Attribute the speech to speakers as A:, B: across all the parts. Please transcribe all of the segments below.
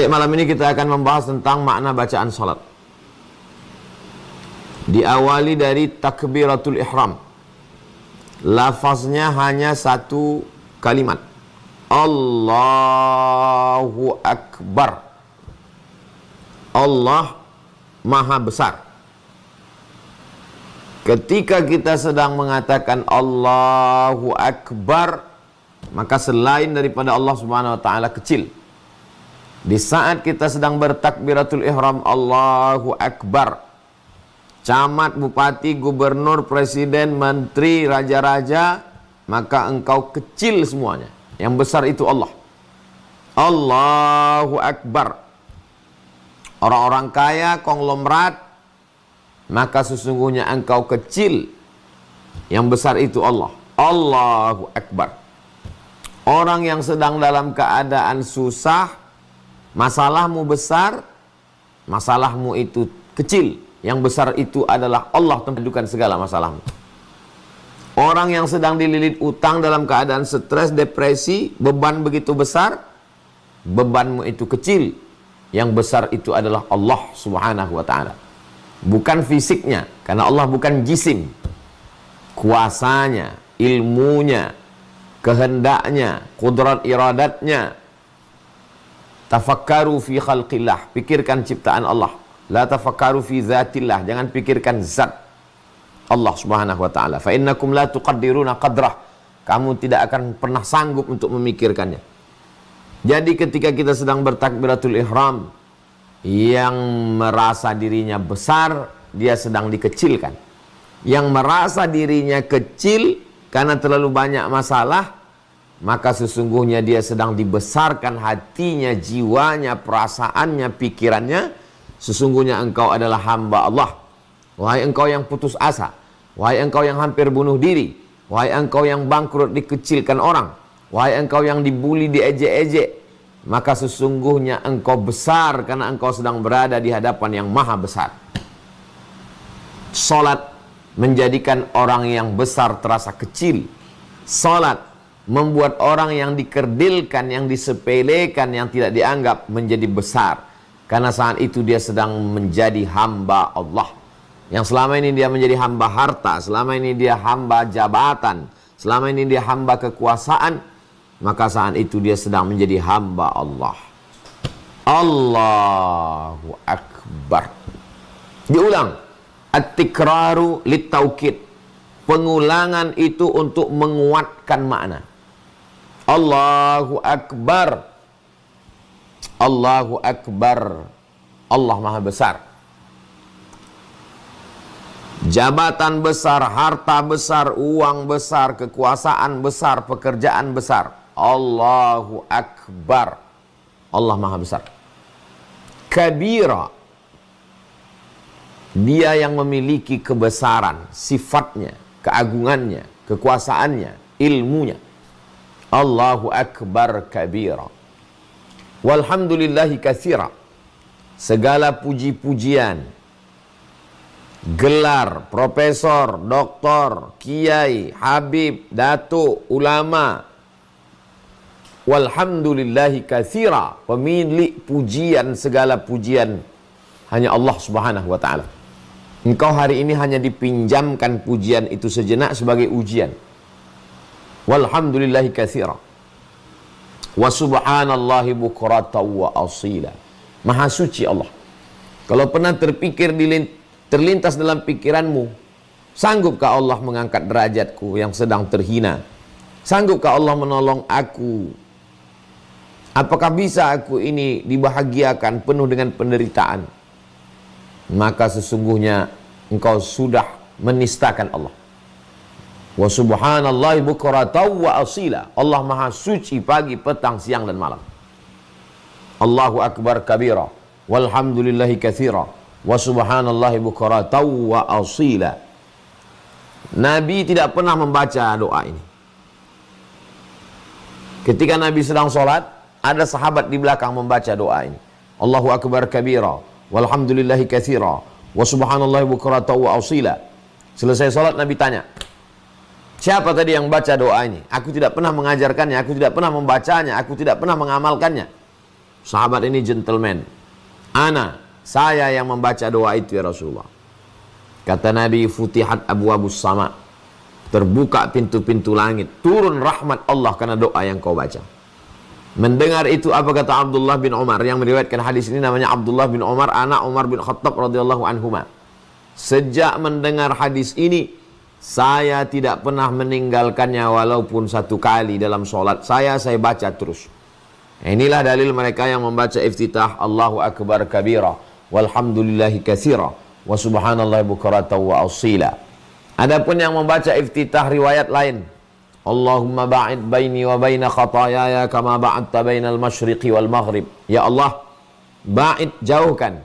A: Baik, malam ini kita akan membahas tentang makna bacaan salat. Diawali dari takbiratul ihram. Lafaznya hanya satu kalimat. Allahu Akbar. Allah Maha Besar. Ketika kita sedang mengatakan Allahu Akbar, maka selain daripada Allah Subhanahu wa taala kecil. Di saat kita sedang bertakbiratul ihram Allahu Akbar, camat, bupati, gubernur, presiden, menteri, raja-raja, maka engkau kecil semuanya. Yang besar itu Allah. Allahu Akbar. Orang-orang kaya, konglomerat, maka sesungguhnya engkau kecil. Yang besar itu Allah. Allahu Akbar. Orang yang sedang dalam keadaan susah, masalahmu besar, masalahmu itu kecil. Yang besar itu adalah Allah tentukan segala masalahmu. Orang yang sedang dililit utang dalam keadaan stres, depresi, beban begitu besar, bebanmu itu kecil. Yang besar itu adalah Allah Subhanahu wa ta'ala. Bukan fisiknya, karena Allah bukan jisim. Kuasanya, ilmunya, kehendaknya, kudrat iradatnya. Tafakkaru fi khalqillah, pikirkan ciptaan Allah. La tafakkaru fi zatillah, jangan pikirkan zat Allah Subhanahu wa taala. Fa innakum la tuqaddiruna qadrah, kamu tidak akan pernah sanggup untuk memikirkannya. Jadi ketika kita sedang bertakbiratul ihram, yang merasa dirinya besar, dia sedang dikecilkan. Yang merasa dirinya kecil karena terlalu banyak masalah, maka sesungguhnya dia sedang dibesarkan hatinya, jiwanya, perasaannya, pikirannya. Sesungguhnya engkau adalah hamba Allah. Wahai engkau yang putus asa, wahai engkau yang hampir bunuh diri, wahai engkau yang bangkrut dikecilkan orang, wahai engkau yang dibuli, diejek-ejek, maka sesungguhnya engkau besar karena engkau sedang berada di hadapan yang maha besar. Salat menjadikan orang yang besar terasa kecil. Salat membuat orang yang dikerdilkan, yang disepelekan, yang tidak dianggap menjadi besar. Karena saat itu dia sedang menjadi hamba Allah. Yang selama ini dia menjadi hamba harta, selama ini dia hamba jabatan, selama ini dia hamba kekuasaan, maka saat itu dia sedang menjadi hamba Allah. Allahu Akbar. Diulang. At-tikraru lit-taukid. Pengulangan itu untuk menguatkan makna. Allahu Akbar. Allahu Akbar. Allah Maha Besar. Jabatan besar, harta besar, uang besar, kekuasaan besar, pekerjaan besar. Allahu Akbar. Allah Maha Besar. Kabira. Dia yang memiliki kebesaran, sifatnya, keagungannya, kekuasaannya, ilmunya. Allahu Akbar kabira. Walhamdulillahi katsira. Segala puji-pujian, gelar, profesor, doktor, kiai, habib, datuk, ulama. Walhamdulillahi katsira. Pemilik pujian, segala pujian hanya Allah Subhanahu wa ta'ala. Engkau hari ini hanya dipinjamkan pujian itu sejenak sebagai ujian. Walhamdulillahi katsira. Wa subhanallahi bukratan wa asila. Maha suci Allah. Kalau pernah terpikir terlintas dalam pikiranmu, sanggupkah Allah mengangkat derajatku yang sedang terhina? Sanggupkah Allah menolong aku? Apakah bisa aku ini dibahagiakan penuh dengan penderitaan? Maka sesungguhnya engkau sudah menistakan Allah. Wa subhanallahi bukratan wa asila. Allah Maha suci pagi, petang, siang dan malam. Allahu Akbar kabira. Walhamdulillahi katsira. Wa subhanallahi bukratan wa asila. Nabi tidak pernah membaca doa ini. Ketika Nabi sedang sholat, ada sahabat di belakang membaca doa ini. Allahu Akbar kabira. Walhamdulillahi katsira. Wa subhanallahi bukratan wa asila. Selesai sholat Nabi tanya, siapa tadi yang baca doa ini? Aku tidak pernah mengajarkannya, aku tidak pernah membacanya, aku tidak pernah mengamalkannya. Sahabat ini gentleman. Saya yang membaca doa itu ya Rasulullah. Kata Nabi, futihat abwabus sama. Terbuka pintu-pintu langit. Turun rahmat Allah karena doa yang kau baca. Mendengar itu apa kata Abdullah bin Umar yang meriwayatkan hadis ini, namanya Abdullah bin Umar, anak Umar bin Khattab radhiyallahu anhuma. Sejak mendengar hadis ini, saya tidak pernah meninggalkannya walaupun satu kali dalam sholat saya baca terus. Inilah dalil mereka yang membaca iftitah Allahu Akbar kabira walhamdulillahi katsira wa subhanallahi bukratan wa asila. Adapun yang membaca iftitah riwayat lain, Allahumma ba'id baini wa baina khatayaya kama ba'adta bainal masyriqi wal maghrib. Ya Allah, ba'id, jauhkan,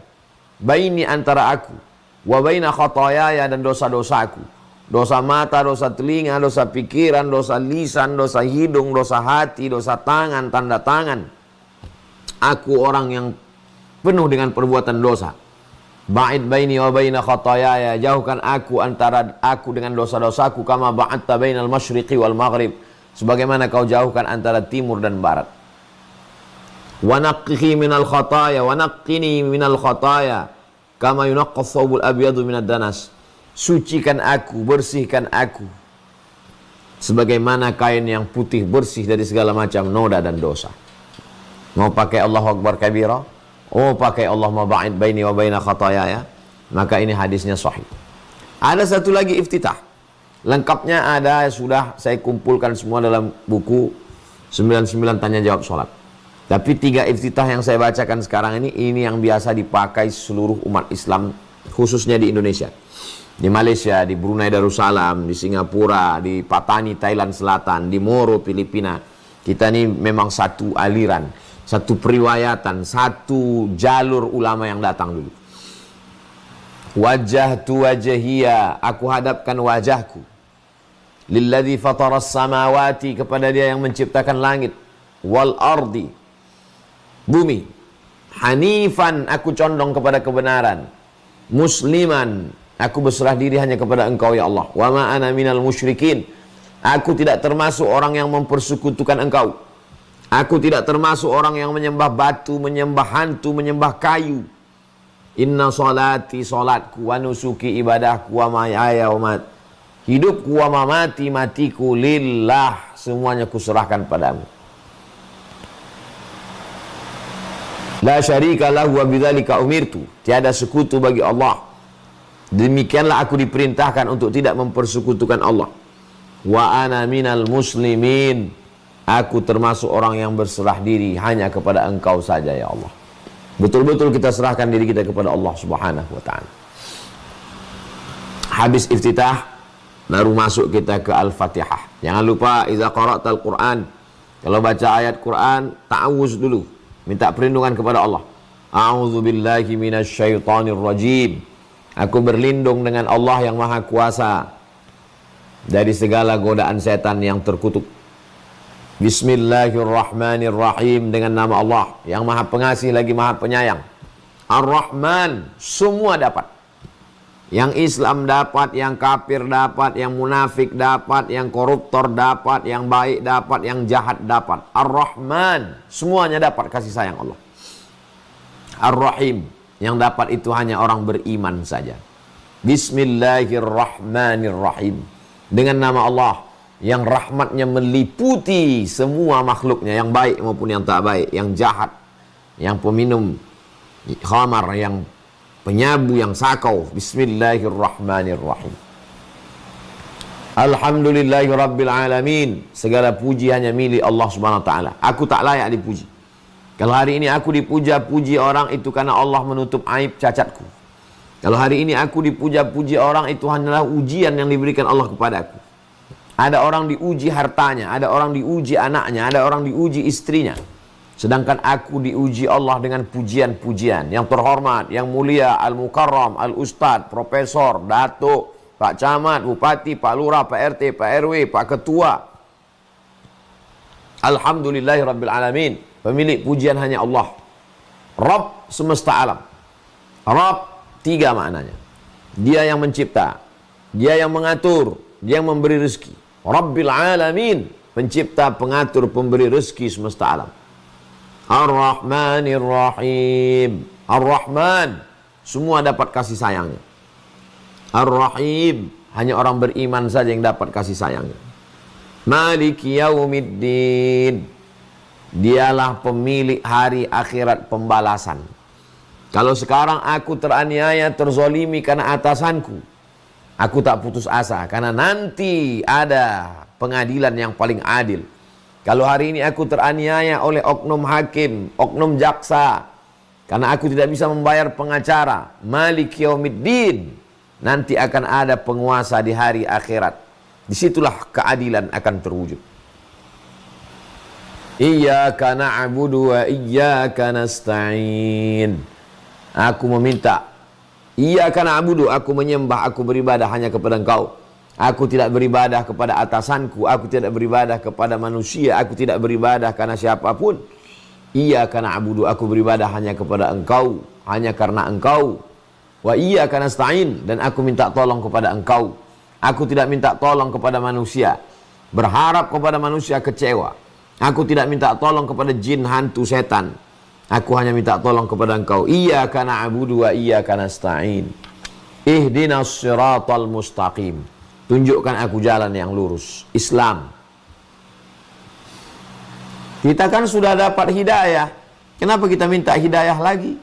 A: baini antara aku, wa baina khatayaya, dan dosa-dosaku. Dosa mata, dosa telinga, dosa pikiran, dosa lisan, dosa hidung, dosa hati, dosa tangan, tanda tangan. Aku orang yang penuh dengan perbuatan dosa. Ba'id baini wa baina khatayaya, jauhkan aku antara aku dengan dosa-dosaku, kama ba'adta bainal masyriqi wal maghrib, sebagaimana kau jauhkan antara timur dan barat. Wa naqqihi minal khataya, wa naqqini minal khataya kama yunaqqas thawbul abyadu minad danas. Sucikan aku, bersihkan aku sebagaimana kain yang putih bersih dari segala macam noda dan dosa. Mau pakai Allahu Akbar kabira, pakai Allahumma ba'id baini wa baina khatayaya, maka ini hadisnya sahih. Ada satu lagi iftitah. Lengkapnya ada, sudah saya kumpulkan semua dalam buku 99 tanya jawab sholat. Tapi 3 iftitah yang saya bacakan sekarang ini yang biasa dipakai seluruh umat Islam, khususnya di Indonesia. Di Malaysia, di Brunei Darussalam, di Singapura, di Patani Thailand Selatan, di Moro Filipina. Kita ini memang satu aliran, satu periwayatan, satu jalur ulama yang datang dulu. Wajjahtu wajhiya, aku hadapkan wajahku, lilladzi fataras samawati, kepada Dia yang menciptakan langit, wal ardi, bumi. Hanifan, aku condong kepada kebenaran. Musliman, aku berserah diri hanya kepada Engkau ya Allah. Wa ma ana minal musyrikin, aku tidak termasuk orang yang mempersekutukan Engkau. Aku tidak termasuk orang yang menyembah batu, menyembah hantu, menyembah kayu. Inna salati, salatku, wa nusuki, ibadahku, wa mahayaya wa mat, hidupku, wa mamati, matiku, lillah, semuanya kuserahkan padamu. La syarika lahu wa bidzalika umirtu, tiada sekutu bagi Allah. Demikianlah aku diperintahkan untuk tidak mempersekutukan Allah. Wa ana minal muslimin, aku termasuk orang yang berserah diri hanya kepada Engkau saja ya Allah. Betul-betul kita serahkan diri kita kepada Allah Subhanahu wa ta'ala. Habis iftitah, baru masuk kita ke Al-Fatihah. Jangan lupa, idza qara'tal Qur'an, kalau baca ayat Quran, ta'awuz dulu, minta perlindungan kepada Allah. A'udzu billahi minasyaitonir rajim, aku berlindung dengan Allah yang Maha Kuasa dari segala godaan setan yang terkutuk. Bismillahirrahmanirrahim, dengan nama Allah yang Maha Pengasih lagi Maha Penyayang. Ar-Rahman, semua dapat. Yang Islam dapat, yang kafir dapat, yang munafik dapat, yang koruptor dapat, yang baik dapat, yang jahat dapat. Ar-Rahman, semuanya dapat kasih sayang Allah. Ar-Rahim, yang dapat itu hanya orang beriman saja. Bismillahirrahmanirrahim, dengan nama Allah yang rahmatnya meliputi semua makhluknya, yang baik maupun yang tak baik, yang jahat, yang peminum khamar, yang penyabu, yang sakau. Bismillahirrahmanirrahim. Alhamdulillahi rabbil alamin, segala puji hanya milik Allah subhanahu wa ta'ala. Aku tak layak dipuji. Kalau hari ini aku dipuja-puji orang, itu karena Allah menutup aib cacatku. Kalau hari ini aku dipuja-puji orang, itu hanyalah ujian yang diberikan Allah kepadaku. Ada orang diuji hartanya, ada orang diuji anaknya, ada orang diuji istrinya. Sedangkan aku diuji Allah dengan pujian-pujian yang terhormat, yang mulia, al-mukarram, al-ustad, profesor, datuk, Pak Camat, Bupati, Pak Lurah, Pak RT, Pak RW, Pak Ketua. Alhamdulillahi rabbil alamin, pemilik pujian hanya Allah. Rabb semesta alam. Rabb, 3 maknanya. Dia yang mencipta, Dia yang mengatur, Dia yang memberi rezeki. Rabbil alamin, pencipta, pengatur, pemberi rezeki semesta alam. Ar-Rahmanir Rahim. Ar-Rahman, semua dapat kasih sayangnya. Ar-Rahim, hanya orang beriman saja yang dapat kasih sayangnya. Maliki Yaumiddin, dialah pemilik hari akhirat pembalasan. Kalau sekarang aku teraniaya, terzolimi karena atasanku, aku tak putus asa, karena nanti ada pengadilan yang paling adil. Kalau hari ini aku teraniaya oleh oknum hakim, oknum jaksa, karena aku tidak bisa membayar pengacara, Maliki Yaumiddin, nanti akan ada penguasa di hari akhirat. Disitulah keadilan akan terwujud. Iyyaka na'budu wa iyyaka nasta'in. Aku meminta, iyyaka na'budu, aku menyembah, aku beribadah hanya kepada Engkau. Aku tidak beribadah kepada atasanku, aku tidak beribadah kepada manusia, aku tidak beribadah karena siapapun. Iyyaka na'budu, aku beribadah hanya kepada Engkau, hanya karena Engkau. Wa iyyaka nasta'in, dan aku minta tolong kepada Engkau. Aku tidak minta tolong kepada manusia, berharap kepada manusia kecewa. Aku tidak minta tolong kepada jin, hantu, setan. Aku hanya minta tolong kepada Engkau. Iyyaka na'budu wa iyyaka nasta'in. Ihdinas siratal mustaqim. Tunjukkan aku jalan yang lurus, Islam. Kita kan sudah dapat hidayah. Kenapa kita minta hidayah lagi?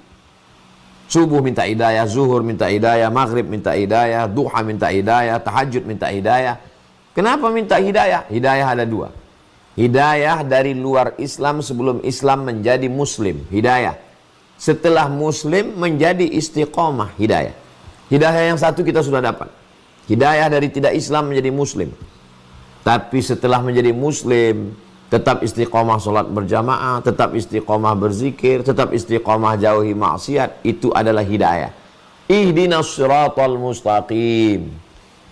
A: Subuh minta hidayah, zuhur minta hidayah, maghrib minta hidayah, duha minta hidayah, tahajud minta hidayah. Kenapa minta hidayah? Hidayah ada dua. Hidayah dari luar Islam sebelum Islam menjadi Muslim, hidayah. Setelah Muslim menjadi istiqomah, hidayah. Hidayah yang satu kita sudah dapat. Hidayah dari tidak Islam menjadi Muslim. Tapi setelah menjadi Muslim, tetap istiqomah sholat berjamaah, tetap istiqomah berzikir, tetap istiqomah jauhi maksiat. Itu adalah hidayah. Ihdinas siratal mustaqim.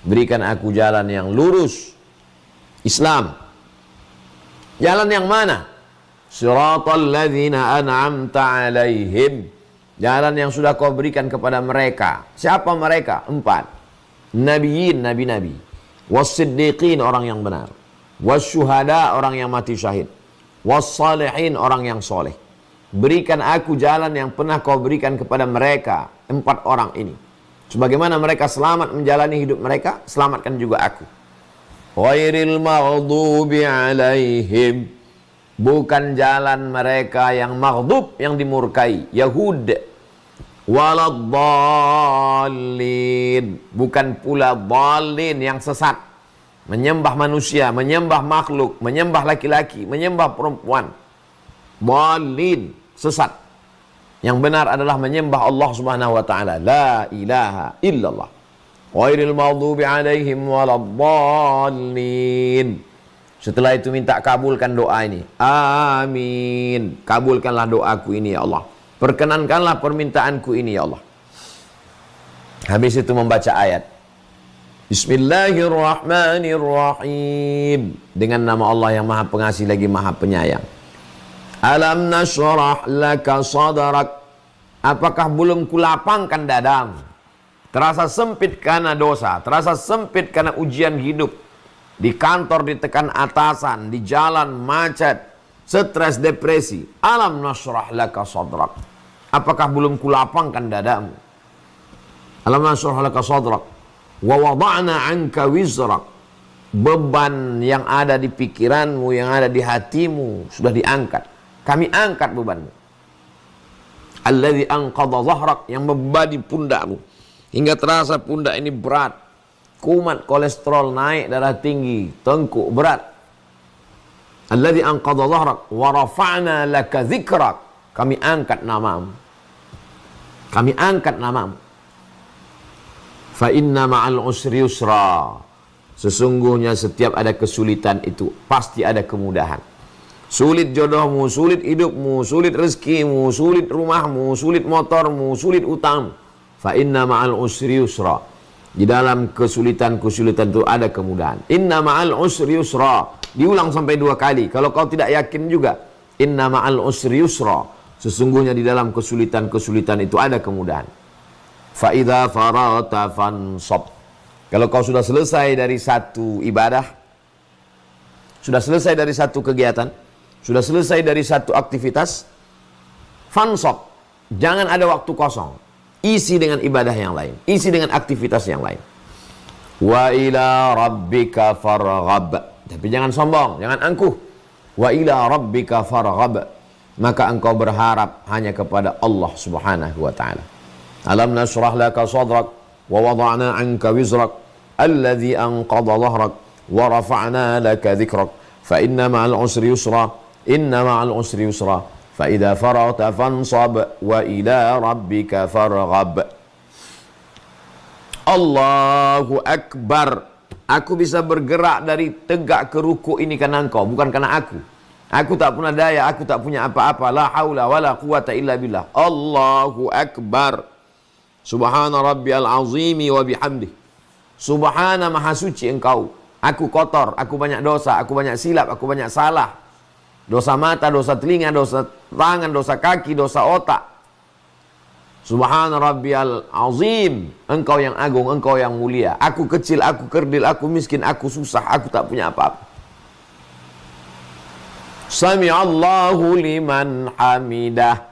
A: Berikan aku jalan yang lurus, Islam. Jalan yang mana? Siratal ladzina an'amta alaihim. Jalan yang sudah kau berikan kepada mereka. Siapa mereka? 4. Nabiyin, nabi-nabi. Was-siddiqin, orang yang benar. Was-syuhada, orang yang mati syahid. Was-salihin, orang yang soleh. Berikan aku jalan yang pernah kau berikan kepada mereka. 4 orang ini. Sebagaimana mereka selamat menjalani hidup mereka, selamatkan juga aku. Ghairil maghdubi alaihim, bukan jalan mereka yang maghdub, yang dimurkai, Yahud. Waladdallin, bukan pula dhalin, yang sesat, menyembah manusia, menyembah makhluk, menyembah laki-laki, menyembah perempuan. Dhalin, sesat. Yang benar adalah menyembah Allah Subhanahu wa taala, la ilaha illallah. Ghairil maghdubi alaihim waladdallin. Setelah itu minta kabulkan doa ini. Amin. Kabulkanlah doaku ini ya Allah. Perkenankanlah permintaanku ini ya Allah. Habis itu membaca ayat. Bismillahirrahmanirrahim. Dengan nama Allah yang Maha Pengasih lagi Maha Penyayang. Alam nashrah laka sadrak. Apakah belum kulapangkan dadamu? Terasa sempit karena dosa, terasa sempit karena ujian hidup. Di kantor ditekan atasan, di jalan macet, stres, depresi. Alam nashrah laka sadrak. Apakah belum kulapangkan dadamu? Alam nashrah laka sadrak. Wa wada'na anka wizrak. Beban yang ada di pikiranmu, yang ada di hatimu sudah diangkat. Kami angkat bebanmu. Alladzi anqadha dhahrak, yang membebani pundakmu hingga terasa pundak ini berat, kumat, kolesterol naik, darah tinggi, tengkuk berat. Alladzi anqadha dhahrak wa rafa'na laka dzikrak, kami angkat namamu. Kami angkat namamu. Fa inna ma'al usri yusra. Sesungguhnya setiap ada kesulitan itu pasti ada kemudahan. Sulit jodohmu, sulit hidupmu, sulit rezekimu, sulit rumahmu, sulit motormu, sulit utang. Fa inna ma'al usri yusra. Di dalam kesulitan-kesulitan itu ada kemudahan. Inna ma'al usri yusra. Diulang sampai 2 kali. Kalau kau tidak yakin juga, inna ma'al usri yusra. Sesungguhnya di dalam kesulitan-kesulitan itu ada kemudahan. Fa idza farata fansab. Kalau kau sudah selesai dari satu ibadah, sudah selesai dari satu kegiatan, sudah selesai dari satu aktivitas, Fansab. Jangan ada waktu kosong. Isi dengan ibadah yang lain. Isi dengan aktivitas yang lain. Wa ila rabbika farghab. Tapi jangan sombong, jangan angkuh. Wa ila rabbika farghab. Maka engkau berharap hanya kepada Allah Subhanahu wa ta'ala. Alam nashrah laka sadrak wa wada'na anka wizrak alladhi anqadha dhahrak wa rafa'na laka dhikrak fa inna ma'al usri yusra inna ma'al usri yusra fa idza faragta fansab wa ila rabbika farghab. Allahu akbar. Aku bisa bergerak dari tegak ke ruku ini karena engkau, bukan karena aku. Aku tak punya daya, aku tak punya apa-apa. La haula wala quwata illa billah. Allahu akbar. Subhana rabbiyal azimi wa bihamdih. Subhana maha suci engkau. Aku kotor, aku banyak dosa, aku banyak silap, aku banyak salah. Dosa mata, dosa telinga, dosa tangan, dosa kaki, dosa otak. Subhana rabbiyal azim. Engkau yang agung, engkau yang mulia. Aku kecil, aku kerdil, aku miskin, aku susah, aku tak punya apa-apa. Sami'allahu liman hamidah.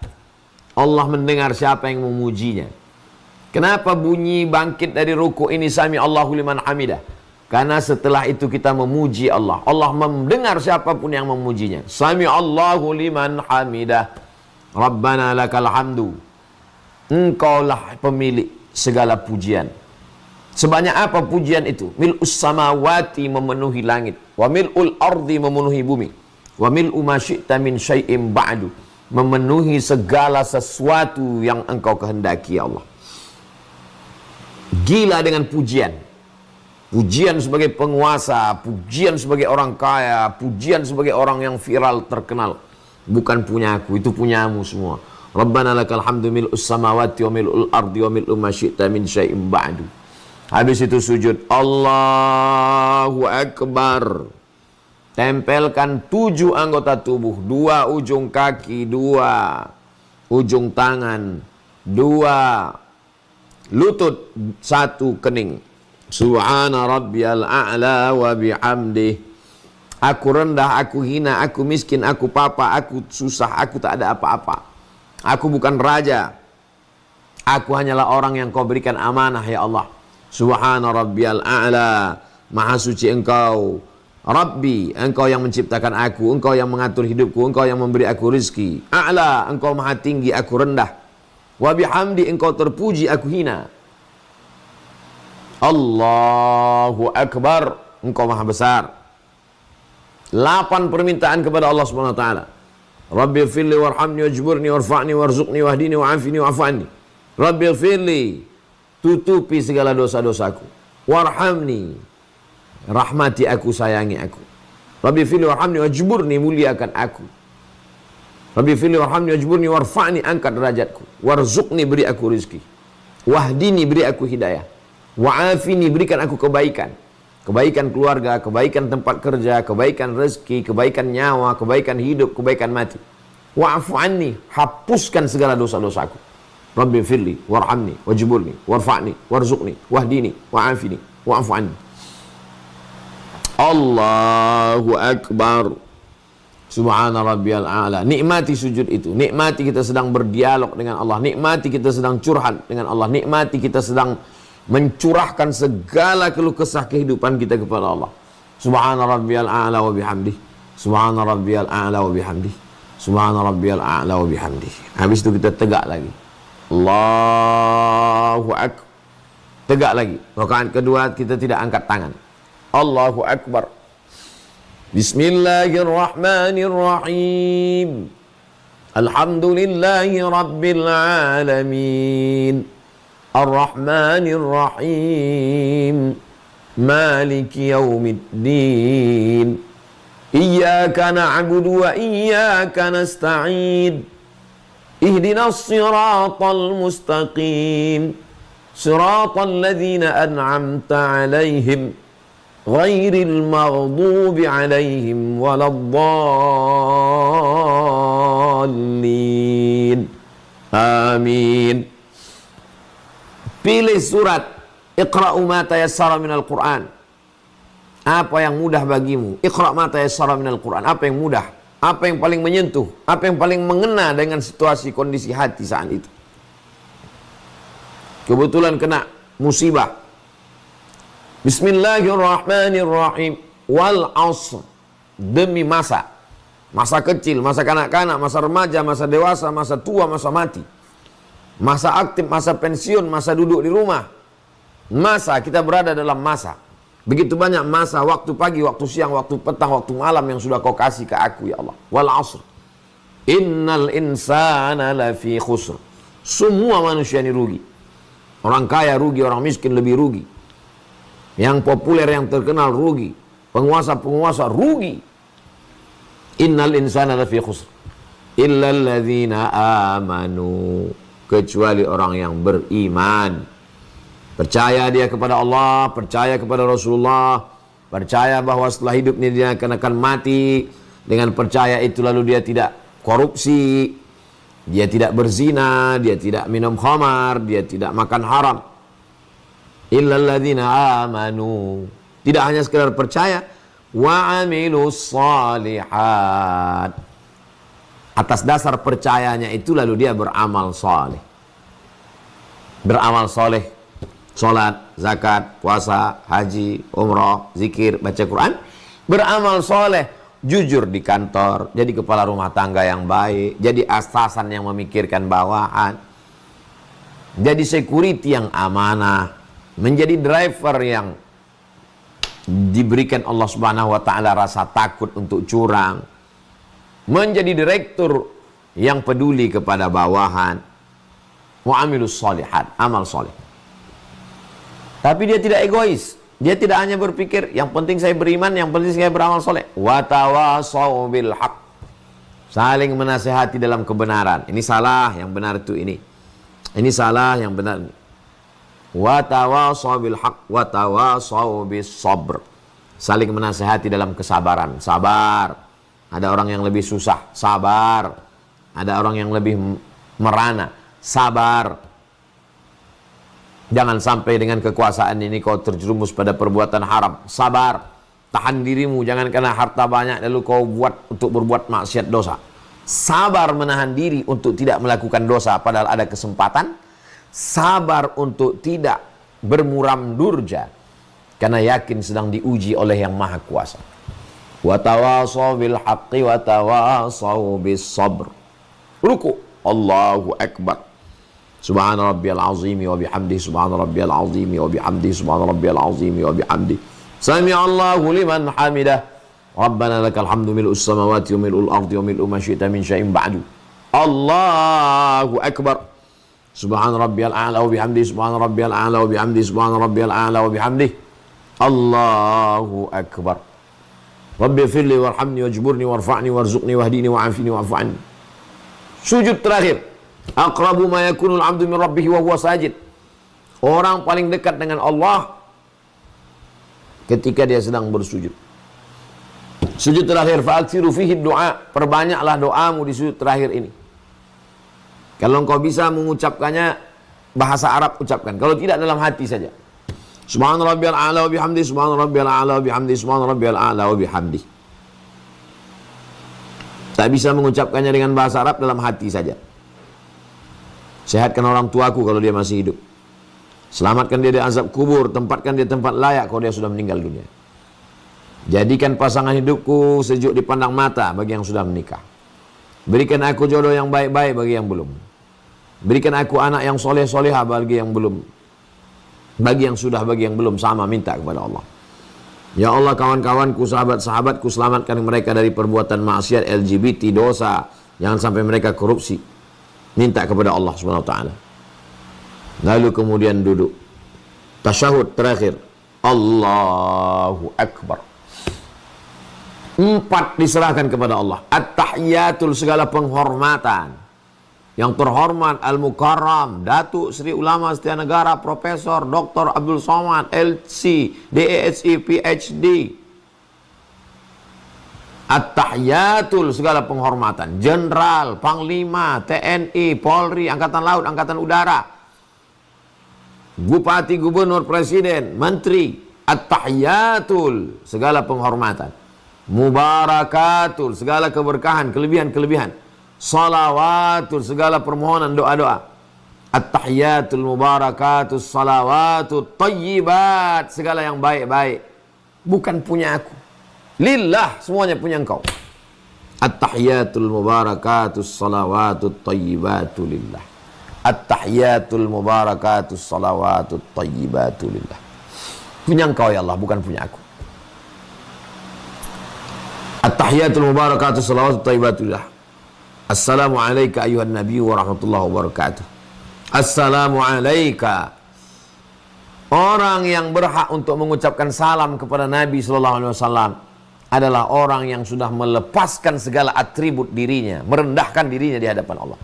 A: Allah mendengar siapa yang memujinya. Kenapa bunyi bangkit dari ruku ini Sami'allahu liman hamidah? Karena setelah itu kita memuji Allah. Allah mendengar siapapun yang memujinya. Sami'allahu liman hamidah. Rabbana lakal hamdu. Engkaulah pemilik segala pujian. Sebanyak apa pujian itu? Mil'us samawati memenuhi langit. Wa mil'ul ardi memenuhi bumi. Wa mil'u ma syi'ta min syai'im ba'du. Memenuhi segala sesuatu yang engkau kehendaki ya Allah. Gila dengan pujian. Pujian sebagai penguasa, pujian sebagai orang kaya, pujian sebagai orang yang viral terkenal. Bukan punya aku, itu punyamu semua. Rabbana lakal hamdu mil'us samawati wa mil'ul ardi wa mil'u ma syi'ta min syai'im ba'du. Habis itu sujud. Allahu akbar. Tempelkan 7 anggota tubuh, 2 ujung kaki, 2 ujung tangan, 2 lutut, 1 kening. Subhana rabbiyal a'la wa bihamdih. Aku rendah, aku hina, aku miskin, aku papa, aku susah, aku tak ada apa-apa. Aku bukan raja. Aku hanyalah orang yang kau berikan amanah ya Allah. Subhana rabbiyal a'la. Maha suci engkau. Rabbi, engkau yang menciptakan aku, engkau yang mengatur hidupku, engkau yang memberi aku rizki. A'la, engkau maha tinggi, aku rendah. Wa bihamdi, engkau terpuji, aku hina. Allahu akbar. Engkau maha besar. 8 permintaan kepada Allah Subhanahu wa taala. Rabbi ighfirli warhamni wajburni warfa'ni warzuqni wahdini wa'afini wa'fu Rabbi ighfirli, tutupi segala dosa-dosaku. Warhamni, rahmati aku, sayangi aku. Rabbi ighfirli warhamni wajburni, muliakan aku. Rabbi ighfirli warhamni wajburni warfa'ni, angkat derajatku. Warzuqni, beri aku rizki. Wahdini, beri aku hidayah. Wa'afini, berikan aku kebaikan. Kebaikan keluarga, kebaikan tempat kerja, kebaikan rezeki, kebaikan nyawa, kebaikan hidup, kebaikan mati. Wa'fu anni, hapuskan segala dosa-dosaku. Rabbi firli, warhamni, wajburni, warfa'ni, warzuqni, wahdini, wa'afini, wa'fu anni. Allahu akbar. Subhana rabbiyal a'la. Nikmati sujud itu. Nikmati kita sedang berdialog dengan Allah. Nikmati kita sedang curhat dengan Allah. Nikmati kita sedang mencurahkan segala keluh kesah kehidupan kita kepada Allah. Subhana rabbiyal a'la wa bihamdih. Subhana rabbiyal a'la wa bihamdih. Subhana rabbiyal a'la wa bihamdih. Habis itu kita tegak lagi. Allahu akbar. Tegak lagi. Rakaat kedua kita tidak angkat tangan. Allahu akbar. Bismillahirrahmanirrahim. Alhamdulillahi rabbil alamin. Ar-Rahmanir Rahim. Maliki yaumiddin. Iyyaka na'budu wa iyyaka nasta'in. Ihdinas siratal mustaqim. Siratal ladzina an'amta 'alaihim ghairil maghdubi 'alaihim waladdallin. Amin. Pilih surat Iqra'u ma tayassara minal Qur'an. Apa yang mudah bagimu? Iqra' ma tayassara minal Qur'an. Apa yang mudah? apa yang paling menyentuh, apa yang paling mengena dengan situasi kondisi hati saat itu. Kebetulan kena musibah. Bismillahirrahmanirrahim. Wal asr. Demi masa. Masa kecil, masa kanak-kanak, masa remaja, masa dewasa, masa tua, masa mati. Masa aktif, masa pensiun, masa duduk di rumah. Masa, kita berada dalam masa. Begitu banyak masa, waktu pagi, waktu siang, waktu petang, waktu malam yang sudah kau kasih ke aku, ya Allah. Wal asr. Innal insana lafi khusr. Semua manusia ini rugi. Orang kaya rugi, orang miskin lebih rugi. Yang populer, yang terkenal rugi. Penguasa-penguasa rugi. Innal insana lafi khusr. Illal ladzina amanu. Kecuali orang yang beriman. Percaya dia kepada Allah, percaya kepada Rasulullah, percaya bahwa setelah hidup ini dia akan mati. Dengan percaya itu lalu dia tidak korupsi, dia tidak berzina, dia tidak minum khamar, dia tidak makan haram. Illal ladzina amanu. Tidak hanya sekedar percaya, wa amilus shalihat. Atas dasar percayanya itu lalu dia beramal saleh. Beramal saleh, salat, zakat, puasa, haji, umrah, zikir, baca Quran. Beramal saleh, jujur di kantor, jadi kepala rumah tangga yang baik, jadi atasan yang memikirkan bawahan, jadi security yang amanah, menjadi driver yang diberikan Allah Subhanahu wa taala rasa takut untuk curang, menjadi direktur yang peduli kepada bawahan, mu'amilus shalihat, amal soleh. Tapi dia tidak egois. Dia tidak hanya berpikir yang penting saya beriman, yang penting saya beramal soleh. Wa tawasau bil haq. Saling menasihati dalam kebenaran. Ini salah, yang benar itu ini. Ini salah, yang benar ini. Wa tawasau bil haq wa tawasau bis sabr. Saling menasihati dalam kesabaran. Sabar. Ada orang yang lebih susah, sabar. Ada orang yang lebih merana, sabar. Jangan sampai dengan kekuasaan ini kau terjerumus pada perbuatan haram. Sabar. Tahan dirimu. Jangan karena harta banyak lalu kau buat untuk berbuat maksiat dosa. Sabar menahan diri untuk tidak melakukan dosa padahal ada kesempatan. Sabar untuk tidak bermuram durja karena yakin sedang diuji oleh yang maha kuasa. Wa tawasaw bil haqqi wa tawasaw bis sabr. Ruku. Allahu akbar. Subhana rabbiyal azimi wa bihamdi, subhana rabbiyal azimi wa bihamdi, subhana rabbiyal azimi wa bihamdi. Sami'allahu liman hamidah. Rabbana lakal hamdu mil'us samawati wa mil'ul ardi wa mil'u ma syi'ta min syai'in ba'du. Allahu akbar. Subhana rabbiyal a'la wa bihamdi, subhana rabbiyal a'la wa bihamdi, subhana rabbiyal a'la wa bihamdi. Allahu akbar. Rabbi firli warhamni wajburni warfa'ni warzuqni wahdini wa'afini wa'afu'ani. Sujud terakhir. Aqrabu ma yakunul 'abdu min rabbih wa huwa sajid. Orang paling dekat dengan Allah ketika dia sedang bersujud. Sujud terakhir, fa'aksiru fihi du'a. Perbanyaklah doamu di sujud terakhir ini. Kalau engkau bisa mengucapkannya bahasa Arab, ucapkan. Kalau tidak, dalam hati saja. Subhana rabbiyal a'la wa bihamdi, subhana rabbiyal a'la wa bihamdi, subhana rabbiyal a'la wa bihamdi. Tak bisa mengucapkannya dengan bahasa Arab, dalam hati saja. Sehatkan orang tuaku kalau dia masih hidup. Selamatkan dia dari azab kubur. Tempatkan dia tempat layak kalau dia sudah meninggal dunia. Jadikan pasangan hidupku sejuk dipandang mata bagi yang sudah menikah. Berikan aku jodoh yang baik-baik bagi yang belum. Berikan aku anak yang soleh-solehah bagi yang belum. Bagi yang sudah, bagi yang belum, sama minta kepada Allah. Ya Allah, kawan-kawanku, sahabat-sahabatku, selamatkan mereka dari perbuatan maksiat, LGBT, dosa. Jangan sampai mereka korupsi. Minta kepada Allah Subhanahu wa taala. Lalu kemudian duduk. Tasyahud terakhir. Allahu akbar. 4 diserahkan kepada Allah. At-tahiyatul, segala penghormatan. Yang terhormat Al-Mukarram Datuk Seri Ulama Setia Negara Profesor Dr. Abdul Somad LC DSI PhD. At-tahiyatul, segala penghormatan. Jenderal, Panglima, TNI, Polri, Angkatan Laut, Angkatan Udara, Bupati, Gubernur, Presiden, Menteri. At-tahiyatul, segala penghormatan. mubarakatul, segala keberkahan, kelebihan-kelebihan, salawatul, segala permohonan doa-doa, at-tahiyatul mubarakatus salawatut tayyibat, segala yang baik-baik bukan punya aku, lillah, semuanya punya engkau. At-tahiyatul mubarakatus salawatut tayyibatu lillah. At-tahiyatul mubarakatus salawatut tayyibatu lillah. Punya engkau ya Allah, bukan punya aku. At-tahiyatul mubarakatus salawatut tayyibatu lillah. Assalamu alayka ayuhan nabi wa rahmatullahi wa barakatuh. Assalamu alayka. Orang yang berhak untuk mengucapkan salam kepada Nabi sallallahu alaihi wasallam adalah orang yang sudah melepaskan segala atribut dirinya, merendahkan dirinya di hadapan Allah.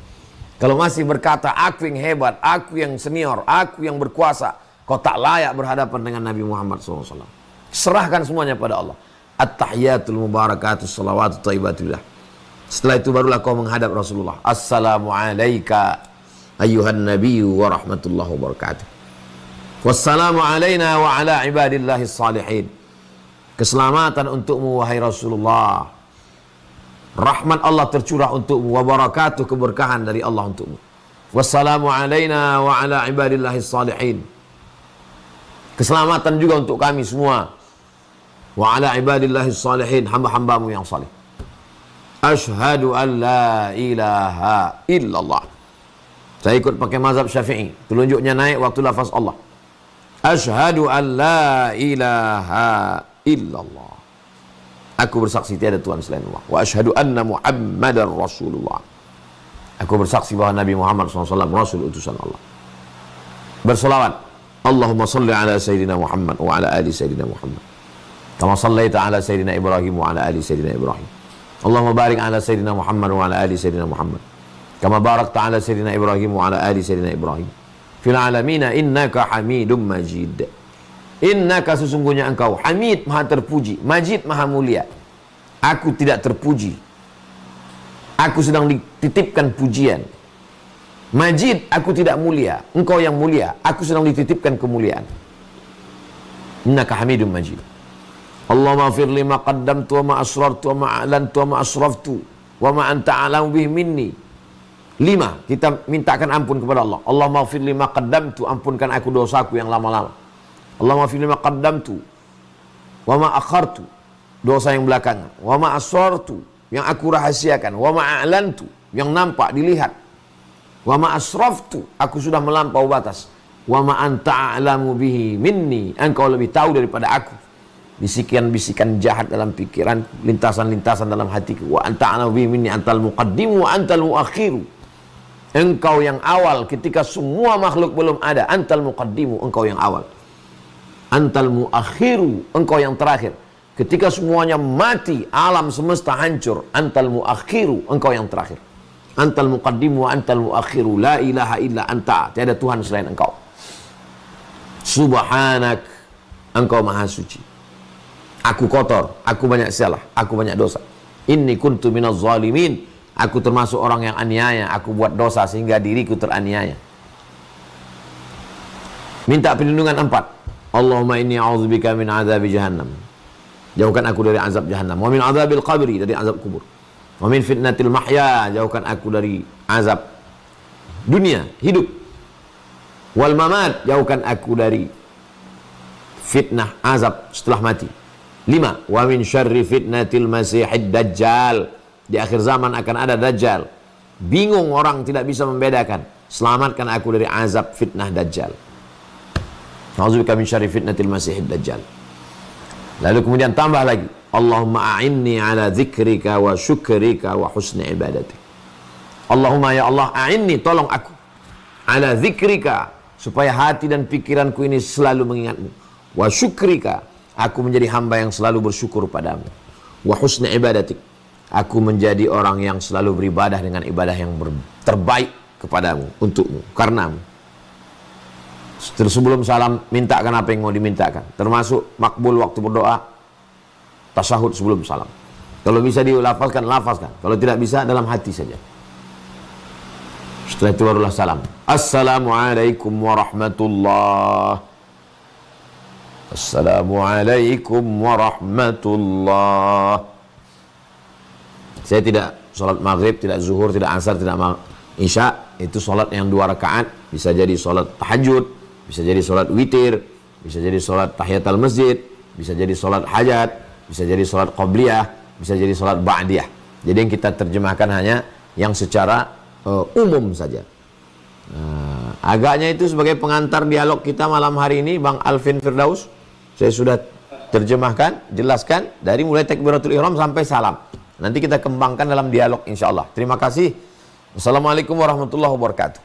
A: Kalau masih berkata, aku yang hebat, aku yang senior, aku yang berkuasa, kau tak layak berhadapan dengan Nabi Muhammad SAW. Serahkan semuanya pada Allah. At-tahiyatul mubarakatus salawatut tayyibatullah. Setelah itu barulah kau menghadap Rasulullah. Assalamu alayka ayuhan nabiyyu wa rahmatullahi wa barakatuh. Wassalamu alayna wa ala ibadillahi salihin. Keselamatan untukmu wahai Rasulullah. Rahmat Allah tercurah untukmu, wa barakatuh, keberkahan dari Allah untukmu. Wassalamu alayna wa ala ibadillahi salihin. Keselamatan juga untuk kami semua. Wa ala ibadillahi salihin, hamba-hambamu yang salih. Ashhadu an la ilaha illallah. Saya ikut pakai mazhab Syafi'i. Telunjuknya naik waktu lafaz Allah. Ashhadu an la ilaha illallah. Aku bersaksi tiada Tuhan selain Allah. Wa ashhadu anna Muhammadar Rasulullah. Aku bersaksi bahwa Nabi Muhammad SAW Rasul utusan Allah. Berselawat. Allahumma salli ala Sayyidina Muhammad wa ala ali Sayyidina Muhammad. Kama sallaita ala Sayyidina Ibrahim wa ala ali Sayyidina Ibrahim. Allahumma barik ala Sayyidina Muhammad wa ala ali Sayyidina Muhammad. Kama barakta ala Sayyidina Ibrahim wa ala ali Sayyidina Ibrahim. Fil alamina innaka hamidum majid. Innaka, sesungguhnya engkau, hamid, maha terpuji, majid, maha mulia. Aku tidak terpuji, aku sedang dititipkan pujian. Majid, aku tidak mulia, engkau yang mulia, aku sedang dititipkan kemuliaan. Innaka hamidum majid. Allahumma fir lima qaddamtu wa ma asrartu wa ma a'lantu wa ma asraftu wa ma anta a'lamu bihi minni. 5, kita mintakan ampun kepada Allah. Allahumma fir lima qaddamtu, ampunkan aku dosaku yang lama-lama. Allahumma fir lima qaddamtu wa ma akhartu, dosa yang belakangan. Wa ma asrartu, yang aku rahasiakan. Wa ma a'lantu, yang nampak dilihat. Wa ma asraftu, aku sudah melampau batas. Wa ma anta a'lamu bihi minni, engkau lebih tahu daripada aku. Bisikan-bisikan jahat dalam pikiran, lintasan-lintasan dalam hatiku. Wa anta a'lamu bihi minni, antal muqaddimu wa antal muakhiru. Engkau yang awal ketika semua makhluk belum ada. Antal muqaddimu, engkau yang awal. Antal muakhiru, engkau yang terakhir. Ketika semuanya mati, alam semesta hancur. Antal muakhiru, engkau yang terakhir. Antal muqaddimu wa antal muakhiru. La ilaha illa anta, tiada Tuhan selain engkau. Subhanak, engkau maha suci. Aku kotor, aku banyak salah, aku banyak dosa. Inni kuntu minaz zalimin, aku termasuk orang yang aniaya, aku buat dosa sehingga diriku teraniaya. Minta perlindungan 4. Allahumma inni a'udzubika min azabi jahannam. Jauhkan aku dari azab jahannam. Wa min azabil qabri, dari azab kubur. Wa min fitnatil mahya, jauhkan aku dari azab dunia, hidup. Wal mamat, jauhkan aku dari fitnah azab setelah mati. 5. Wa min syarri fitnatil masihid dajjal. Di akhir zaman akan ada dajjal. Bingung orang, tidak bisa membedakan. Selamatkan aku dari azab fitnah dajjal. A'udzubika min syarri fitnatil masihid dajjal. Lalu kemudian tambah lagi, Allahumma a'inni ala dzikrika wa syukrika wa husni ibadatik. Allahumma ya Allah, a'inni, tolong aku, ala dzikrika, supaya hati dan pikiranku ini selalu mengingatmu. Wa syukrika, aku menjadi hamba yang selalu bersyukur padamu. Wa husni ibadatik, aku menjadi orang yang selalu beribadah dengan ibadah yang terbaik kepadamu, untukmu, karenamu. Sebelum salam, mintakan apa yang mau dimintakan. Termasuk makbul waktu berdoa, tasyahud sebelum salam. Kalau bisa dilafazkan, lafazkan. Kalau tidak bisa, dalam hati saja. Setelah itu barulah salam. Assalamualaikum warahmatullahi Assalamualaikum warahmatullah. Saya tidak sholat maghrib, tidak zuhur, tidak asar, tidak isya. Itu sholat yang 2 rakaat. Bisa jadi sholat tahajud, bisa jadi sholat witir, bisa jadi sholat tahiyatul masjid, bisa jadi sholat hajat, bisa jadi sholat qabliyah, bisa jadi sholat ba'diyah. Jadi yang kita terjemahkan hanya yang secara umum saja. Agaknya itu sebagai pengantar dialog kita malam hari ini, Bang Alvin Firdaus. Saya sudah terjemahkan, jelaskan dari mulai takbiratul ihram sampai salam. Nanti kita kembangkan dalam dialog insyaallah. Terima kasih. Wassalamualaikum warahmatullahi wabarakatuh.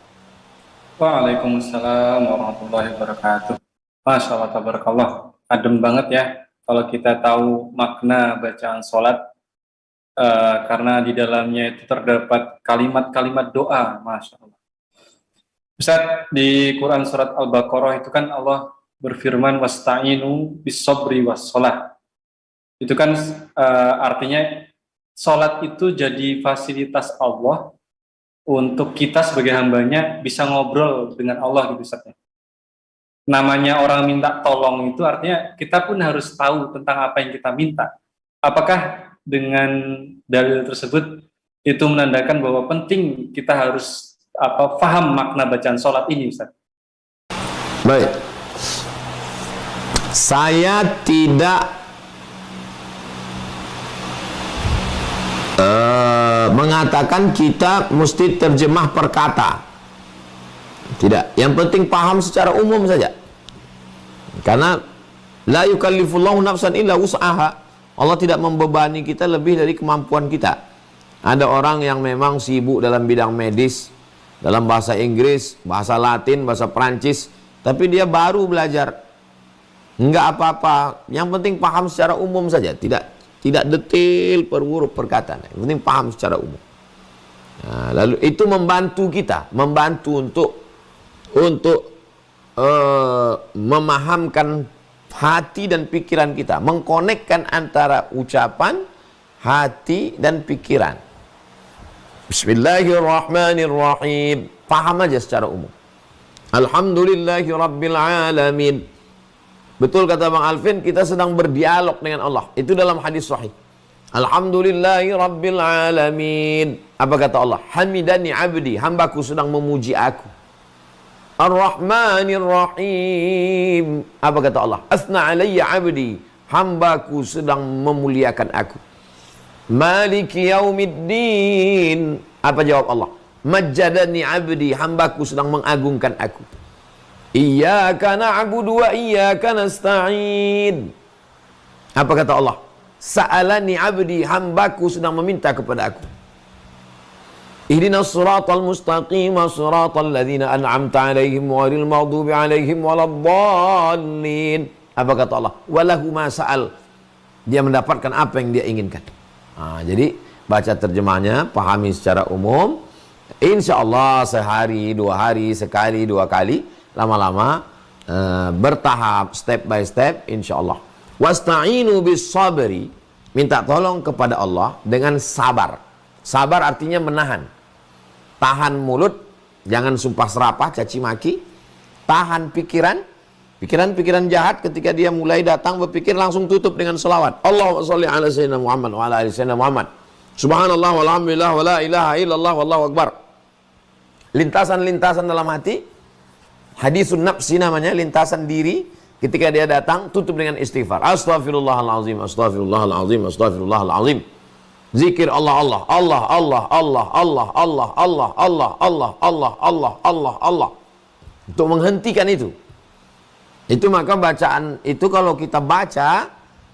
B: Waalaikumsalam warahmatullahi wabarakatuh. Masya Allah, tabarakallah. Adem banget ya kalau kita tahu makna bacaan sholat, karena di dalamnya itu terdapat kalimat-kalimat doa. Masya Allah. Ustaz, di Quran surat Al-Baqarah itu kan Allah berfirman wasta'inu bis-sabri was-shalah. Itu kan artinya sholat itu jadi fasilitas Allah untuk kita sebagai hambanya bisa ngobrol dengan Allah gitu Ustaz. Namanya orang minta tolong itu artinya kita pun harus tahu tentang apa yang kita minta. Apakah dengan dalil tersebut itu menandakan bahwa penting kita harus paham makna bacaan sholat ini Ustaz?
A: Baik. Saya tidak mengatakan kita mesti terjemah per kata. Tidak. Yang penting paham secara umum saja. Karena la yukallifullahu nafsan illa wus'aha. Allah tidak membebani kita lebih dari kemampuan kita. Ada orang yang memang sibuk dalam bidang medis, dalam bahasa Inggris, bahasa Latin, bahasa Prancis, tapi dia baru belajar. Enggak apa-apa. Yang penting paham secara umum saja. Tidak detail per huruf perkataan. Yang penting paham secara umum. Nah, lalu itu membantu kita, membantu untuk memahamkan hati dan pikiran kita, mengkonekkan antara ucapan, hati dan pikiran. Bismillahirrahmanirrahim. Paham aja secara umum. Alhamdulillahirabbil alamin. Betul kata Bang Alvin, kita sedang berdialog dengan Allah. Itu dalam hadis sahih. Alhamdulillahi rabbil alamin. Apa kata Allah? Hamidani abdi, hambaku sedang memuji aku. Ar-Rahmanir Rahim. Apa kata Allah? Asna alayya abdi, hambaku sedang memuliakan aku. Maliki yaumiddin. Apa jawab Allah? Majjadani abdi, hambaku sedang mengagungkan aku. Iyyaka na'budu wa iyyaka nasta'in. Apa kata Allah? Sa'alani abdi, hambaku sedang meminta kepada aku. Ihdinas siratal mustaqim, siratal ladzina an'amta 'alaihim ghairil maghdubi 'alaihim waladdallin. Apa kata Allah? Walahu ma sa'al. Dia mendapatkan apa yang dia inginkan. Jadi baca terjemahnya, pahami secara umum. Insyaallah sehari, 2 hari, sekali, 2 kali, lama-lama bertahap, step by step, insyaallah. Wasta'inu bis sabri, minta tolong kepada Allah dengan sabar. Sabar artinya menahan. Tahan mulut, jangan sumpah serapah, caci maki. Tahan pikiran, pikiran jahat ketika dia mulai datang berpikir langsung tutup dengan selawat. Allahumma sholli ala sayyidina Muhammad wa ala ali sayyidina Muhammad. Subhanallah walhamdulillah wa la ilaha illallah wallahu akbar. Lintasan-lintasan dalam hati, hadisun nafsi namanya, lintasan diri. Ketika dia datang, tutup dengan istighfar. Astaghfirullahalazim, astaghfirullahalazim, astaghfirullahalazim. Zikir Allah, Allah, Allah, Allah, Allah, Allah, Allah, Allah, Allah, Allah, Allah, Allah, Allah, Allah. Untuk menghentikan itu. Itu maka bacaan itu kalau kita baca,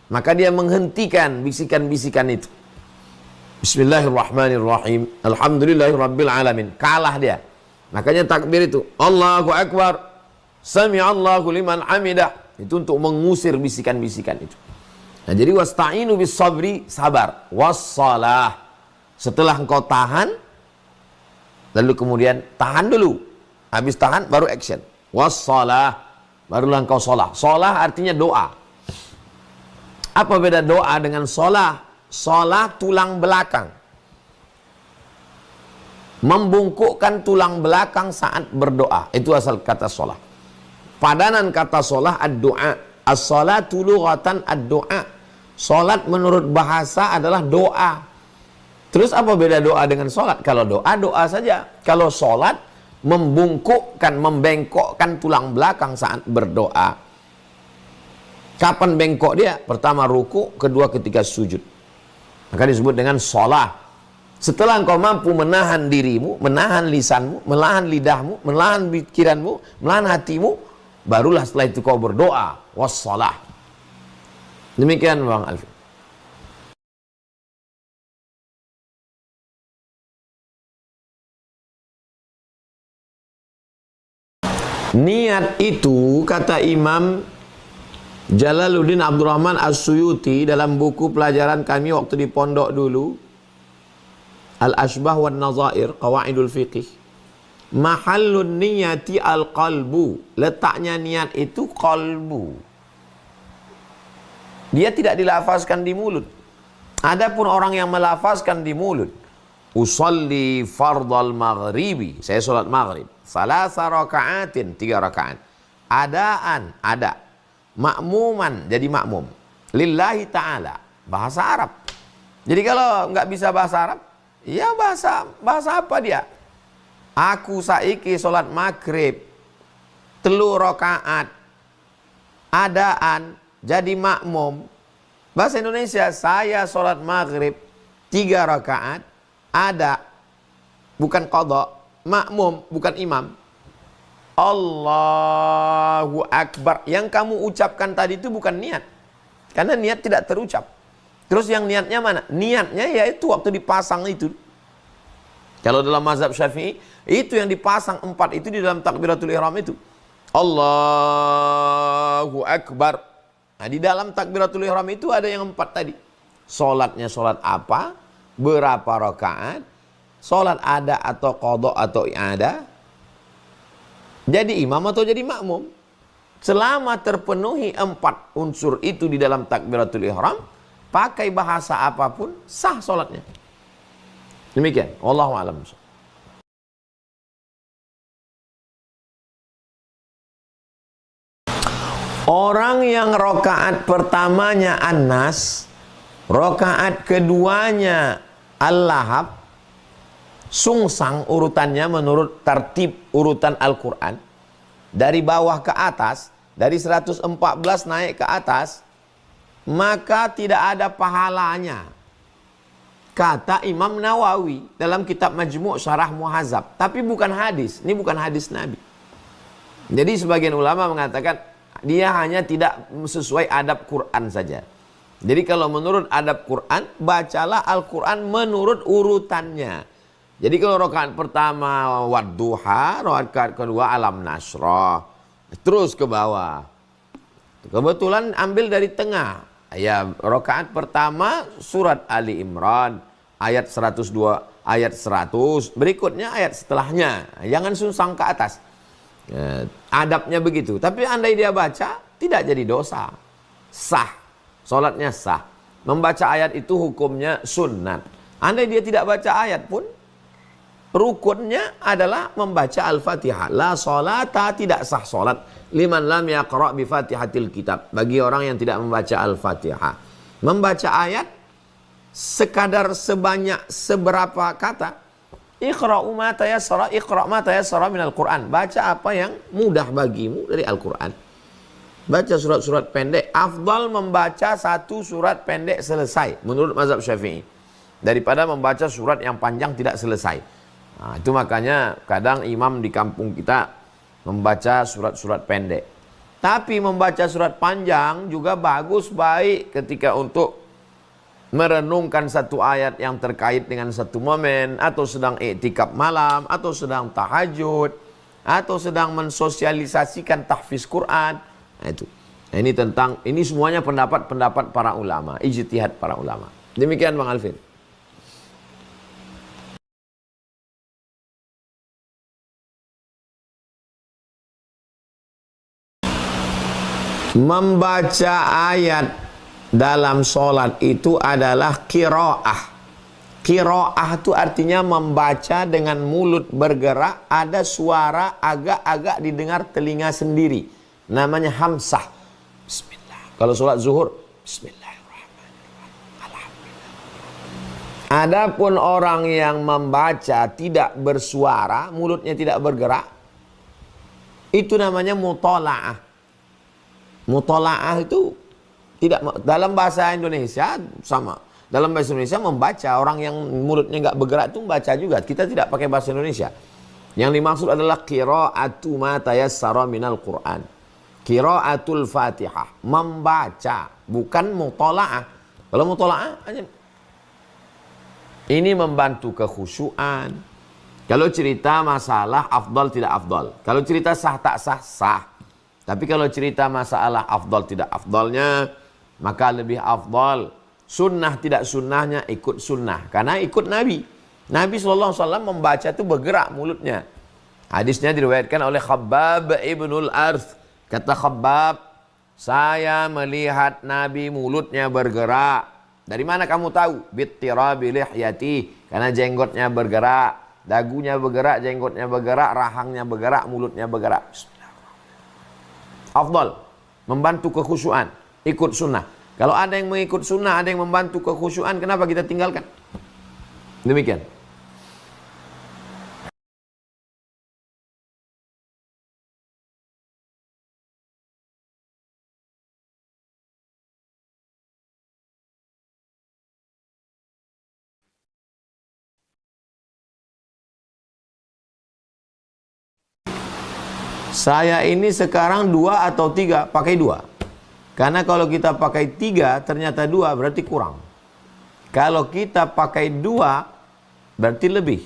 A: maka dia menghentikan bisikan-bisikan itu. Bismillahirrahmanirrahim. Alhamdulillahirabbil alamin. Kalah dia. Makanya takbir itu, Allahu Akbar. Sami'allahu liman hamidah. Itu untuk mengusir bisikan-bisikan itu. Nah, jadi wasta'inu bis sabri, sabar. Wassalah. Setelah engkau tahan, lalu kemudian tahan dulu. Habis tahan baru action. Wassalah. Barulah engkau sholah. Sholah artinya doa. Apa beda doa dengan sholah? Sholah tulang belakang. Membungkukkan tulang belakang saat berdoa. Itu asal kata sholah. Padanan kata sholah ad-doa. As-salatu lughatan ad-du'a. Salat menurut bahasa adalah doa. Terus apa beda doa dengan salat? Kalau doa, doa saja. Kalau salat, membungkukkan, membengkokkan tulang belakang saat berdoa. Kapan bengkok dia? Pertama ruku, kedua ketika sujud. Maka disebut dengan salat. Setelah engkau mampu menahan dirimu, menahan lisanmu, menahan lidahmu, menahan pikiranmu, menahan hatimu, barulah setelah itu kau berdoa. Wassalah. Demikian Bang Alfi. Niat itu, kata Imam Jalaluddin Abdurrahman As-Suyuti dalam buku pelajaran kami waktu di pondok dulu, Al-Ashbah wan Nazair, Qawaidul Fiqih. Mahallun niyati al-qalbu. Letaknya niat itu qalbu. Dia tidak dilafazkan di mulut. Adapun orang yang melafazkan di mulut, usalli fardal maghribi, saya salat maghrib, salasa raka'atin, 3 rakaat. Adaan, ada. Makmuman, jadi makmum. Lillahi ta'ala, bahasa Arab. Jadi kalau nggak bisa bahasa Arab, ya bahasa apa dia? Aku saiki salat maghrib 3 rakaat. Adaan, jadi makmum. Bahasa Indonesia, saya salat maghrib 3 rakaat. Ada, bukan qadha, makmum, bukan imam. Allahu Akbar. Yang kamu ucapkan tadi itu bukan niat. Karena niat tidak terucap. Terus yang niatnya mana? Niatnya yaitu waktu dipasang itu. Kalau dalam mazhab Syafi'i, itu yang dipasang 4 itu di dalam takbiratul ihram itu. Allahu Akbar. Nah, di dalam takbiratul ihram itu ada yang 4 tadi. Salatnya salat apa? Berapa rakaat? Salat ada atau qadha atau i'adah? Jadi imam atau jadi makmum. Selama terpenuhi 4 unsur itu di dalam takbiratul ihram, pakai bahasa apapun sah solatnya. Demikian. Wallahu a'lam. Orang yang rokaat pertamanya An-Nas, rokaat keduanya Al-Lahab, sungsang urutannya menurut tertib urutan Al-Quran, dari bawah ke atas, dari 114 naik ke atas, maka tidak ada pahalanya, kata Imam Nawawi dalam kitab Majmu' Syarah Muhadzab. Tapi bukan hadis, ini bukan hadis Nabi. Jadi sebagian ulama mengatakan dia hanya tidak sesuai adab Quran saja. Jadi kalau menurut adab Quran, bacalah Al-Quran menurut urutannya. Jadi kalau rakaat pertama wadduha, rakaat kedua alam nasrah, terus ke bawah. Kebetulan ambil dari tengah. Ya, rakaat pertama surat Ali Imran ayat 102, ayat 100, berikutnya ayat setelahnya. Jangan sungsang ke atas. Ya, adabnya begitu. Tapi andai dia baca, tidak jadi dosa. Sah. Salatnya sah. Membaca ayat itu hukumnya sunat. Andai dia tidak baca ayat pun, rukunnya adalah membaca Al-Fatihah. La salata, tidak sah salat liman lam yaqra' bi Fatihatil kitab, bagi orang yang tidak membaca Al-Fatihah. Membaca ayat sekadar sebanyak seberapa kata. Iqra'u ma tayassara, iqra' ma tayassara minal Qur'an. Baca apa yang mudah bagimu dari Al-Qur'an. Baca surat-surat pendek. Afdal membaca 1 surat pendek selesai menurut mazhab Syafi'i daripada membaca surat yang panjang tidak selesai. Nah, itu makanya kadang imam di kampung kita membaca surat-surat pendek. Tapi membaca surat panjang juga bagus, baik ketika untuk merenungkan satu ayat yang terkait dengan satu momen, atau sedang iktikaf malam, atau sedang tahajud, atau sedang mensosialisasikan tahfiz Quran. Nah, itu. Nah, ini semuanya pendapat-pendapat para ulama, ijtihad para ulama. Demikian Bang Alvin. Membaca ayat dalam sholat itu adalah qiraah. Qiraah itu artinya membaca dengan mulut bergerak, ada suara agak-agak didengar telinga sendiri. Namanya hamsah. Bismillah. Kalau sholat zuhur, Bismillahirrahmanirrahim. Adapun orang yang membaca tidak bersuara, mulutnya tidak bergerak, itu namanya mutola'ah. Mutola'ah itu tidak, dalam bahasa Indonesia sama. Dalam bahasa Indonesia membaca, orang yang mulutnya nggak bergerak itu membaca juga. Kita tidak pakai bahasa Indonesia. Yang dimaksud adalah qira'atu ma tayassara minal Qur'an. Qira'atul Fatihah, membaca, bukan mutola'ah. Kalau mutola'ah hanya ini membantu kekhusyuan. Kalau cerita masalah afdal tidak afdal. Kalau cerita sah tak sah, sah. Tapi kalau cerita masalah afdal tidak afdalnya, maka lebih afdal. Sunnah tidak sunnahnya ikut sunnah. Karena ikut Nabi. Nabi SAW membaca itu bergerak mulutnya. Hadisnya diriwayatkan oleh Khabbab ibnul Arth. Kata Khabbab, saya melihat Nabi mulutnya bergerak. Dari mana kamu tahu? Bittirabi lihyati. Karena jenggotnya bergerak. Dagunya bergerak, jenggotnya bergerak, rahangnya bergerak, mulutnya bergerak. Afdal, membantu kekhusyuan, ikut sunnah. Kalau ada yang mengikut sunnah, ada yang membantu kekhusyuan, kenapa kita tinggalkan? Demikian. Saya ini sekarang 2 atau 3, pakai 2. Karena kalau kita pakai 3, ternyata 2 berarti kurang. Kalau kita pakai 2, berarti lebih.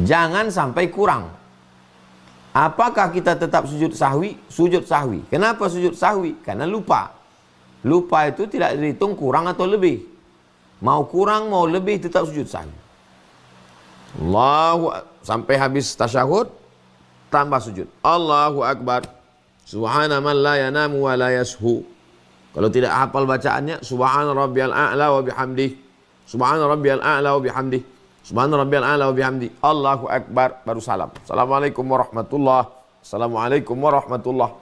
A: Jangan sampai kurang. Apakah kita tetap sujud sahwi? Sujud sahwi. Kenapa sujud sahwi? Karena lupa. Lupa itu tidak dihitung kurang atau lebih. Mau kurang, mau lebih, tetap sujud sahwi. Sampai habis tasyahud, tambah sujud. Allahu Akbar. Subhana man la yanamu wa la yashu. Kalau tidak hafal bacaannya, Subhana rabbiyal a'la wa bihamdih. Subhana rabbiyal a'la wa bihamdih. Subhana rabbiyal a'la wa bihamdih. Allahu Akbar, baru salam. Assalamualaikum warahmatullahi. Assalamualaikum warahmatullahi.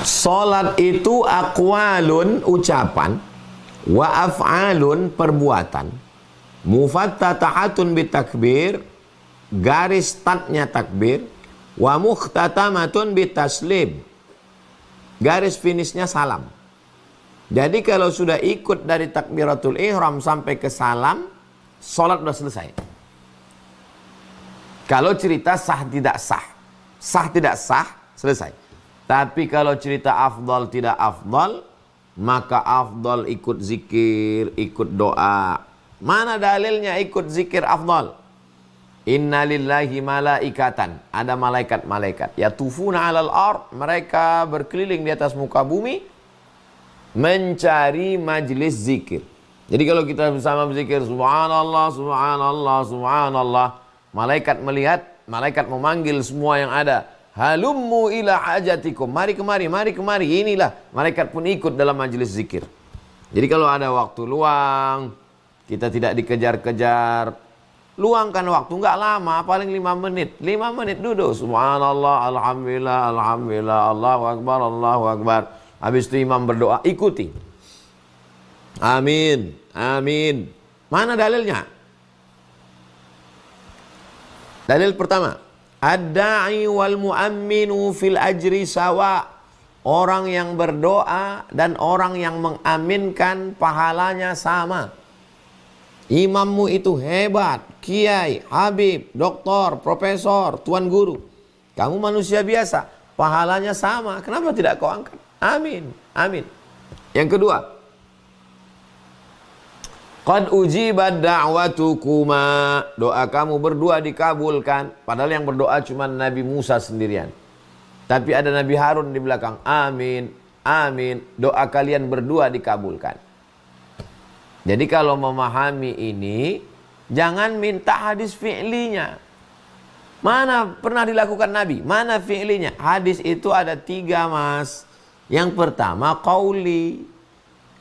A: Salat itu aqwalun, ucapan, wa af'alun, perbuatan, mufattatahatun bitakbir, garis startnya takbir, wa mukhtatamatun bitaslim, garis finishnya salam. Jadi kalau sudah ikut dari takbiratul ihram sampai ke salam, salat sudah selesai. Kalau cerita sah tidak sah, sah tidak sah, selesai. Tapi kalau cerita afdal tidak afdal, maka afdal ikut zikir, ikut doa. Mana dalilnya ikut zikir afdal? Inna lillahi malaikatan. Ada malaikat-malaikat. Yatufuna alal ard. Mereka berkeliling di atas muka bumi, mencari majlis zikir. Jadi kalau kita bersama berzikir, subhanallah, subhanallah, subhanallah, malaikat melihat, malaikat memanggil semua yang ada. Halummu ila hajatikum. Mari kemari, mari kemari. Inilah. Malaikat pun ikut dalam majelis zikir. Jadi kalau ada waktu luang, kita tidak dikejar-kejar, luangkan waktu. Enggak lama, paling 5 menit. 5 menit duduk. Subhanallah, alhamdulillah, alhamdulillah, Allahu Akbar, Allahu Akbar. Habis itu imam berdoa, ikuti. Amin, amin. Mana dalilnya? Dalil pertama. Ad-da'i wal mu'amminu fil ajri sawa. Orang yang berdoa dan orang yang mengaminkan pahalanya sama. Imammu itu hebat, kiai, habib, doktor, profesor, tuan guru. Kamu manusia biasa, pahalanya sama. Kenapa tidak kau angkat? Amin, amin. Yang kedua, qad ujibat da'watukuma. Doa kamu berdua dikabulkan. Padahal yang berdoa cuma Nabi Musa sendirian. Tapi ada Nabi Harun di belakang. Amin, amin. Doa kalian berdua dikabulkan. Jadi kalau memahami ini, jangan minta hadis fi'linya. Mana pernah dilakukan Nabi? Mana fi'linya? Hadis itu ada 3, Mas. Yang pertama qauli.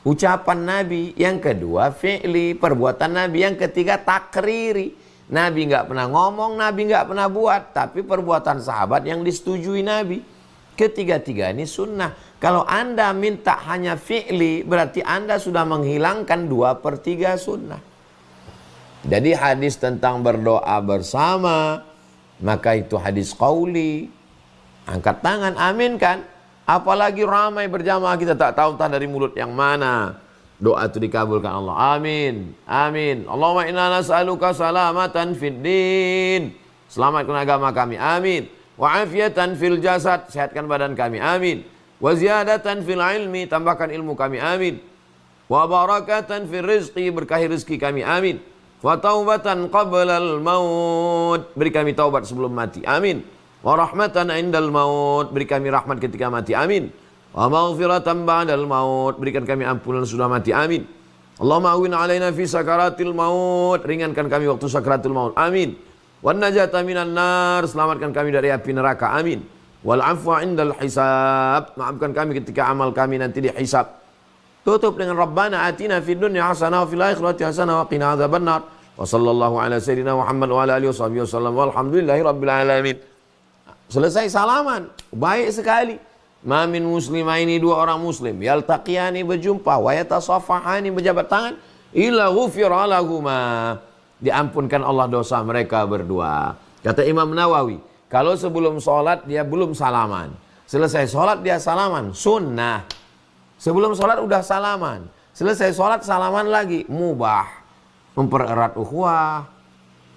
A: ucapan Nabi. Yang kedua, fi'li, perbuatan Nabi. Yang ketiga, takriri. Nabi nggak pernah ngomong, Nabi nggak pernah buat. Tapi perbuatan sahabat yang disetujui Nabi. Ketiga-tiga ini sunnah. Kalau Anda minta hanya fi'li, berarti Anda sudah menghilangkan 2/3 sunnah. Jadi hadis tentang berdoa bersama, maka itu hadis qauli. Angkat tangan, amin kan? Apalagi ramai berjamaah, kita tak tahu entah dari mulut yang mana doa itu dikabulkan Allah. Amin, amin. Allahumma inna nas'aluka salamatan fid din. Selamatkan agama kami, amin. Wa afiatan fil jasad, sehatkan badan kami, amin. Wa ziyadatan fil ilmi, tambahkan ilmu kami, amin. Wa barakatan fil rizqi, berkahi rezeki kami, amin. Wa taubatan qablal maut, beri kami taubat sebelum mati, amin. Wa rahmatan indal maut, beri kami rahmat ketika mati, amin. Wa maghfiratan ba'dal maut, berikan kami ampunan sudah mati, amin. Allahumma awin alaina fi sakaratil maut, ringankan kami waktu sakaratul maut, amin. Wan najata minan nar, selamatkan kami dari api neraka, amin. Wal afwa indal hisab, maafkan kami ketika amal kami nanti dihisab. Tutup dengan Rabbana atina fid dunya hasanah wa fil akhirati hasanah wa qina adzabannar. Wa sallallahu ala sayyidina Muhammad wa ala alihi washabihi wasallam walhamdulillahi rabbil alamin. Selesai salaman, baik sekali. Ma min muslimaini, dua orang muslim, yaltaqiyani, berjumpa, wa yatasafahani, berjabat tangan, illa ghufira lahuma, diampunkan Allah dosa mereka berdua. Kata Imam Nawawi, kalau sebelum sholat dia belum salaman, selesai sholat dia salaman, sunnah. Sebelum sholat udah salaman, selesai sholat salaman lagi, mubah. Mempererat ukhuwah,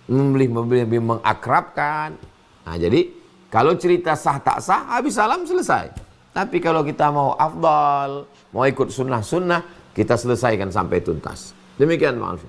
A: lebih mengakrabkan. Nah jadi kalau cerita sah tak sah, habis salam selesai. Tapi kalau kita mau afdal, mau ikut sunnah-sunnah, kita selesaikan sampai tuntas. Demikian, maaf.